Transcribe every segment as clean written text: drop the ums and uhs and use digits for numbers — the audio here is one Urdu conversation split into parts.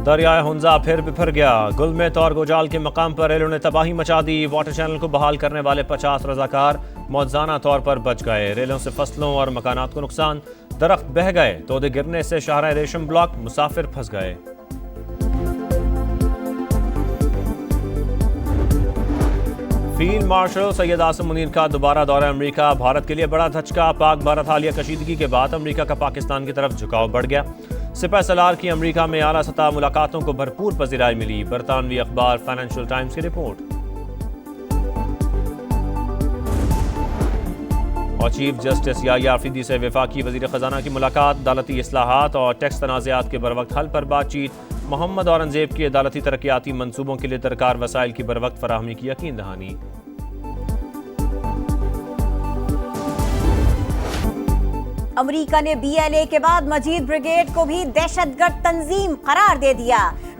دریائے ہنزا پھر بپھر گیا، گلمت اور گوجال کے مقام پر ریلوں نے تباہی مچا دی۔ واٹر چینل کو بحال کرنے والے 50 رضاکار موزانہ طور پر بچ گئے۔ ریلوں سے فصلوں اور مکانات کو نقصان، درخت بہہ گئے، تودے گرنے سے شاہراہ ریشم بلاک، مسافر پھنس گئے۔ فیلڈ مارشل سید عاصم منیر کا دوبارہ دورہ امریکہ، بھارت کے لیے بڑا دھچکا۔ پاک بھارت حالیہ کشیدگی کے بعد امریکہ کا پاکستان کی طرف جھکاؤ بڑھ گیا۔ سپہ سالار کی امریکہ میں اعلیٰ سطح ملاقاتوں کو بھرپور پذیرائی ملی، برطانوی اخبار فائنینشل ٹائمز کی رپورٹ۔ اور چیف جسٹس یحییٰ آفریدی سے وفاقی وزیر خزانہ کی ملاقات، عدالتی اصلاحات اور ٹیکس تنازعات کے بروقت حل پر بات چیت۔ محمد اورنگزیب کی عدالتی ترقیاتی منصوبوں کے لیے درکار وسائل کی بروقت فراہمی کی یقین دہانی۔ امریکہ نے BLA کے بعد مجید بریگیڈ کو بھی دہشت گرد تنظیم قرار دے دیا۔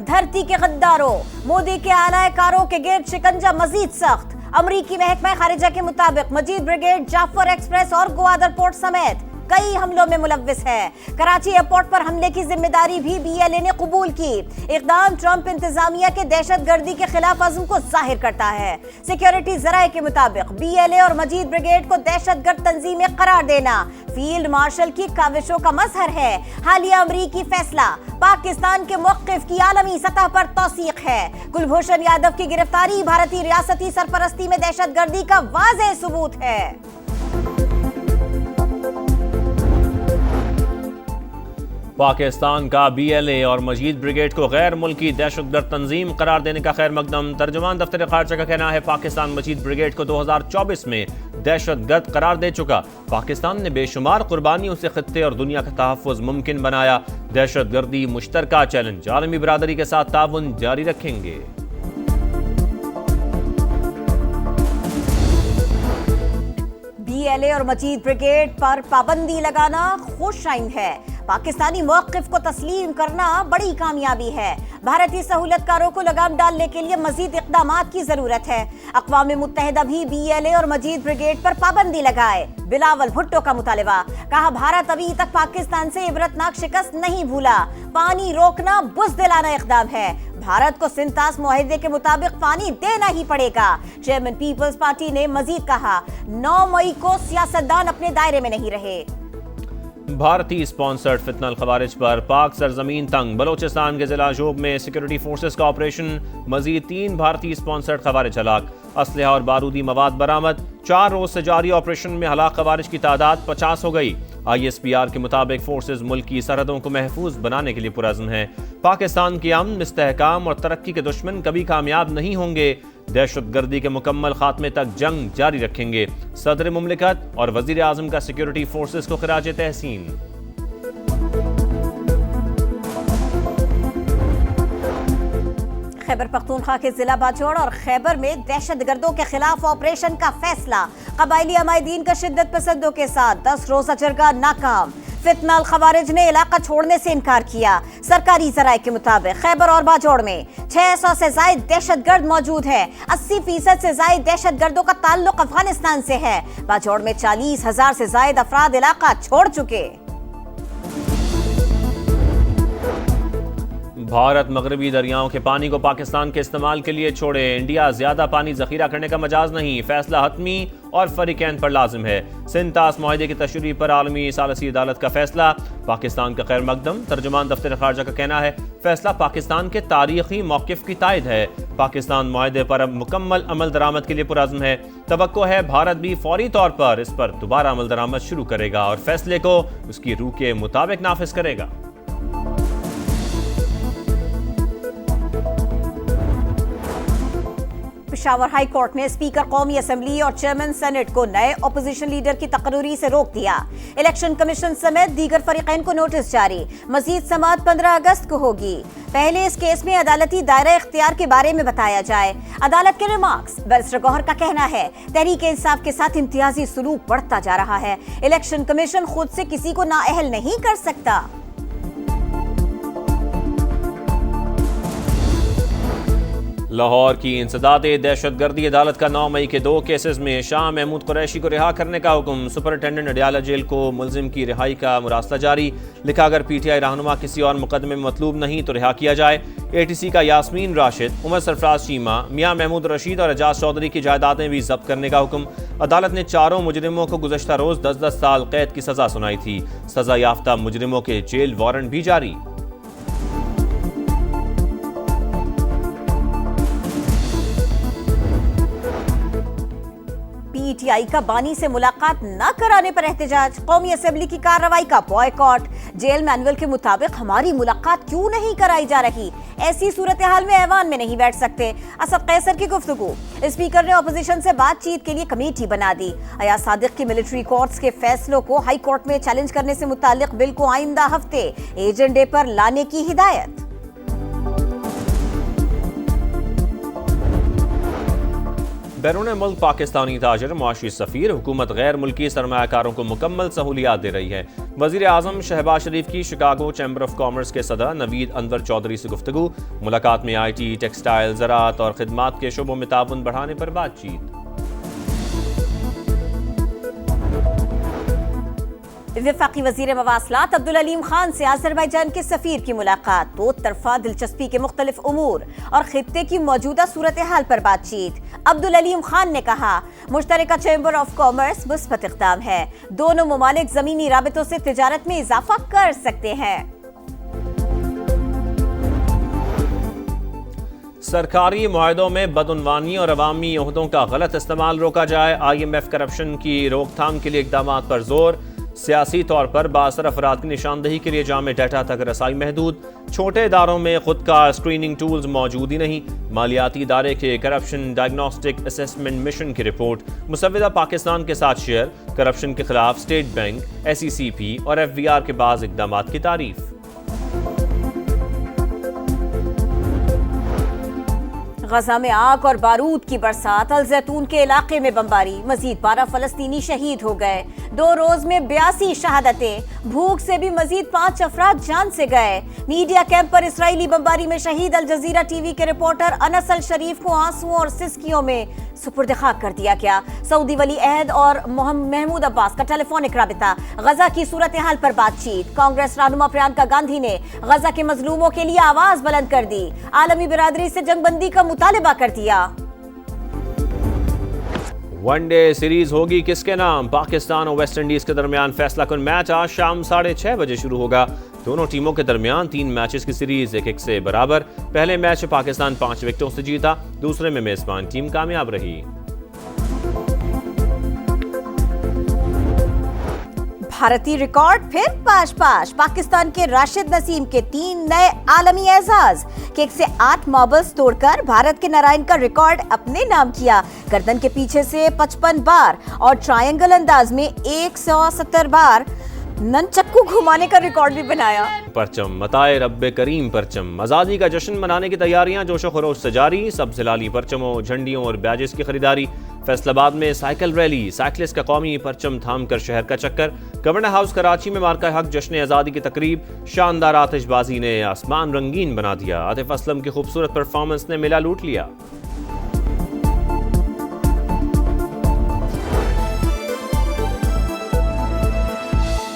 دھرتی کے غداروں، مودی کے اعلی کاروں کے گرد شکنجہ مزید سخت۔ امریکی محکمہ خارجہ کے مطابق مجید بریگیڈ جعفر ایکسپریس اور گوادر پورٹ سمیت کئی حملوں میں ملوث ہے۔ کراچی ایئرپورٹ پر حملے کی ذمہ داری بھی BLA نے قبول کی۔ اقدام ٹرمپ انتظامیہ کے دہشت گردی کے خلاف عزم کو ظاہر کرتا ہے۔ سیکیورٹی ذرائع کے مطابق BLA اور مجید بریگیڈ کو دہشت گرد تنظیمیں قرار دینا فیلڈ مارشل کی کاوشوں کا مظہر ہے۔ حالیہ امریکی فیصلہ پاکستان کے موقف کی عالمی سطح پر توثیق ہے۔ کلبھوشن یادو کی گرفتاری بھارتی ریاستی سرپرستی میں دہشت گردی کا واضح ثبوت ہے۔ پاکستان کا BLA اور مجید بریگیڈ کو غیر ملکی دہشت گرد تنظیم قرار دینے کا خیر مقدم۔ ترجمان دفتر خارجہ کا کہنا ہے پاکستان مجید بریگیڈ کو 2024 میں دہشت گرد قرار دے چکا۔ پاکستان نے بے شمار قربانیوں سے خطے اور دنیا کا تحفظ ممکن بنایا۔ دہشت گردی مشترکہ چیلنج، عالمی برادری کے ساتھ تعاون جاری رکھیں گے۔ BLA اور مجید بریگیڈ پر پابندی لگانا خوش آئند ہے۔ پاکستانی موقف کو تسلیم کرنا بڑی کامیابی ہے۔ بھارتی سہولت کاروں کو لگام ڈالنے کے لیے مزید اقدامات کی ضرورت ہے۔ اقوام متحدہ بھی BLA اور مجید بریگیڈ پر پابندی لگائے۔ بلاول بھٹو کا مطالبہ، کہا بھارت ابھی تک پاکستان سے عبرتناک شکست نہیں بھولا۔ پانی روکنا بزدلانہ اقدام ہے۔ بھارت کو سنتاس معاہدے کے مطابق پانی دینا ہی پڑے گا۔ چیئرمین پیپلز پارٹی نے مزید کہا 9 مئی کو سیاستدان اپنے دائرے میں نہیں رہے۔ بھارتی اسپانسرڈ فتنہ الخوارج پر پاک سرزمین تنگ، بلوچستان کے ضلع شوب میں سیکیورٹی فورسز کا آپریشن، مزید 3 بھارتی اسپانسرڈ خوارج ہلاک، اسلحہ اور بارودی مواد برآمد۔ 4 روز سے جاری آپریشن میں ہلاک خوارج کی تعداد 50 ہو گئی۔ ISPR کے مطابق فورسز ملک کی سرحدوں کو محفوظ بنانے کے لیے پرعزم ہیں۔ پاکستان کے امن، استحکام اور ترقی کے دشمن کبھی کامیاب نہیں ہوں گے۔ دہشت گردی کے مکمل خاتمے تک جنگ جاری رکھیں گے۔ صدر مملکت اور وزیر اعظم کا سیکیورٹی فورسز کو خراج تحسین۔ خیبر پختونخوا کے ضلع باجوڑ اور خیبر میں دہشت گردوں کے خلاف آپریشن کا فیصلہ، قبائلی عمائدین کا شدت پسندوں کے ساتھ 10 روزہ جرگہ ناکام۔ فتنہ الخوارج نے علاقہ چھوڑنے سے انکار کیا۔ سرکاری ذرائع کے مطابق خیبر اور باجوڑ میں 600 سے زائد دہشت گرد موجود ہیں۔ 80% سے زائد دہشت گردوں کا تعلق افغانستان سے ہے۔ باجوڑ میں 40,000 سے زائد افراد علاقہ چھوڑ چکے۔ بھارت مغربی دریاؤں کے پانی کو پاکستان کے استعمال کے لیے چھوڑے۔ انڈیا زیادہ پانی ذخیرہ کرنے کا مجاز نہیں، فیصلہ حتمی اور فریقین پر لازم ہے۔ سنتاس معاہدے کی تشریح پر عالمی ثالثی عدالت کا فیصلہ، پاکستان کا خیر مقدم۔ ترجمان دفتر خارجہ کا کہنا ہے فیصلہ پاکستان کے تاریخی موقف کی تائید ہے۔ پاکستان معاہدے پر اب مکمل عمل درآمد کے لیے پرعزم ہے۔ توقع ہے بھارت بھی فوری طور پر اس پر دوبارہ عمل درآمد شروع کرے گا اور فیصلے کو اس کی روح کے مطابق نافذ کرے گا۔ پشاور ہائی کورٹ نے اسپیکر قومی اسمبلی اور چیئرمین سینٹ کو نئے اپوزیشن لیڈر کی تقرری سے روک دیا۔ الیکشن کمیشن سمیت دیگر فریقین کو نوٹس جاری۔ مزید سماعت 15 اگست کو ہوگی۔ پہلے اس کیس میں عدالتی دائرہ اختیار کے بارے میں بتایا جائے۔ عدالت کے ریمارکس، بیرسٹر گوہر کا کہنا ہے تحریک انصاف کے ساتھ امتیازی سلوک بڑھتا جا رہا ہے۔ الیکشن کمیشن خود سے کسی کو نااہل نہیں کر سکتا۔ لاہور کی انسداد دہشت گردی عدالت کا 9 مئی کے 2 کیسز میں شاہ محمود قریشی کو رہا کرنے کا حکم۔ سپرنٹینڈنٹ اڈیالہ جیل کو ملزم کی رہائی کا مراسلہ جاری، لکھا اگر پی ٹی آئی رہنما کسی اور مقدمے میں مطلوب نہیں تو رہا کیا جائے۔ اے ٹی سی کا یاسمین راشد، عمر سرفراز چیمہ، میاں محمود رشید اور اعجاز چودھری کی جائیدادیں بھی ضبط کرنے کا حکم۔ عدالت نے چاروں مجرموں کو گزشتہ روز 10 سال قید کی سزا سنائی تھی۔ سزا یافتہ مجرموں کے جیل وارنٹ بھی جاری۔ پی ٹی آئی کا بانی سے ملاقات نہ کرانے پر احتجاج، قومی اسمبلی کی کارروائی کا بوائیکاٹ۔ جیل مینول کے مطابق ہماری ملاقات کیوں نہیں کرائی جا رہی؟ ایسی صورتحال میں ایوان میں نہیں بیٹھ سکتے۔ اسد قیصر کی گفتگو، اسپیکر نے اپوزیشن سے بات چیت کے لیے کمیٹی بنا دی۔ ایاز صادق کی ملٹری کورٹس کے فیصلوں کو ہائی کورٹ میں چیلنج کرنے سے متعلق بل کو آئندہ ہفتے ایجنڈے پر لانے کی ہدایت۔ بیرون ملک پاکستانی تاجر، معاشی سفیر، حکومت غیر ملکی سرمایہ کاروں کو مکمل سہولیات دے رہی ہے۔ وزیر اعظم شہباز شریف کی شکاگو چیمبر آف کامرس کے صدر نوید انور چودھری سے گفتگو، ملاقات میں آئی ٹی، ٹیکسٹائل، زراعت اور خدمات کے شعبوں میں تعاون بڑھانے پر بات چیت۔ وفاقی وزیر مواصلات عبدالعلیم خان سے آذربائیجان کے سفیر کی ملاقات، دو طرفہ دلچسپی کے مختلف امور اور خطے کی موجودہ صورتحال پر بات چیت۔ عبدالعلیم خان نے کہا مشترکہ چیمبر آف کامرس مثبت اقدام ہے، دونوں ممالک زمینی رابطوں سے تجارت میں اضافہ کر سکتے ہیں۔ سرکاری معاہدوں میں بدعنوانی اور عوامی عہدوں کا غلط استعمال روکا جائے، آئی ایم ایف کرپشن کی روک تھام کے لیے اقدامات پر زور۔ سیاسی طور پر بااثر افراد کی نشاندہی کے لیے جامع ڈیٹا تک رسائی محدود، چھوٹے اداروں میں خود کا اسکریننگ ٹولز موجود ہی نہیں۔ مالیاتی ادارے کے کرپشن ڈائگنوسٹک اسیسمنٹ مشن کی رپورٹ مسودہ پاکستان کے ساتھ شیئر، کرپشن کے خلاف اسٹیٹ بینک، ایس ای سی پی اور ایف بی آر کے بعض اقدامات کی تعریف۔ غزہ میں آگ اور بارود کی برسات، الزیتون کے علاقے میں بمباری، مزید 12 فلسطینی شہید ہو گئے۔ 2 روز میں 82 شہادتیں، بھوک سے بھی مزید 5 افراد جان سے گئے۔ میڈیا کیمپ پر اسرائیلی بمباری میں شہید الجزیرہ ٹی وی کے رپورٹر انس الشریف کو آنسوؤں اور سسکیوں میں سپرد خاک کر دیا گیا۔ سعودی ولی عہد اور محمود عباس کا ٹیلی فونک رابطہ، غزہ کی صورتحال پر بات چیت۔ کانگریس رہنما پرینکا گاندھی نے غزہ کے مظلوموں کے لیے آواز بلند کر دی، عالمی برادری سے جنگ بندی کا مطالبہ کر دیا۔ ون ڈے سیریز ہوگی کس کے نام؟ پاکستان اور ویسٹ انڈیز کے درمیان فیصلہ کن میچ آج شام 6:30 بجے شروع ہوگا۔ دونوں ٹیموں کے درمیان 3 میچز کی سیریز 1-1 سے برابر۔ پہلے میچ پاکستان 5 وکٹوں سے جیتا، دوسرے میں میزبان ٹیم کامیاب رہی۔ بھارتی ریکارڈ پھر پاش پاکستان کے راشد نسیم کے 3 نئے عالمی اعزاز، کک سے 8 ماربلز توڑ کر بھارت کے نارائن کا ریکارڈ اپنے نام کیا۔ گردن کے پیچھے سے 55 بار اور ٹرائنگل انداز میں 170 بار ننچکو گھمانے کا ریکارڈ بھی بنایا۔ پرچم متائے رب کریم پرچم، آزادی کا جشن منانے کی تیاریاں جوش و خروش سے جاری۔ سبز ہلالی پرچموں، جھنڈیوں اور بیجز کی خریداری۔ فیصل آباد میں سائیکل ریلی، سائیکلسٹ کا قومی پرچم تھام کر شہر کا چکر۔ گورنر ہاؤس کراچی میں مارکہ حق جشن آزادی کی تقریب، شاندار آتش بازی نے آسمان رنگین بنا دیا۔ عاطف اسلم کی خوبصورت پرفارمنس نے میلہ لوٹ لیا۔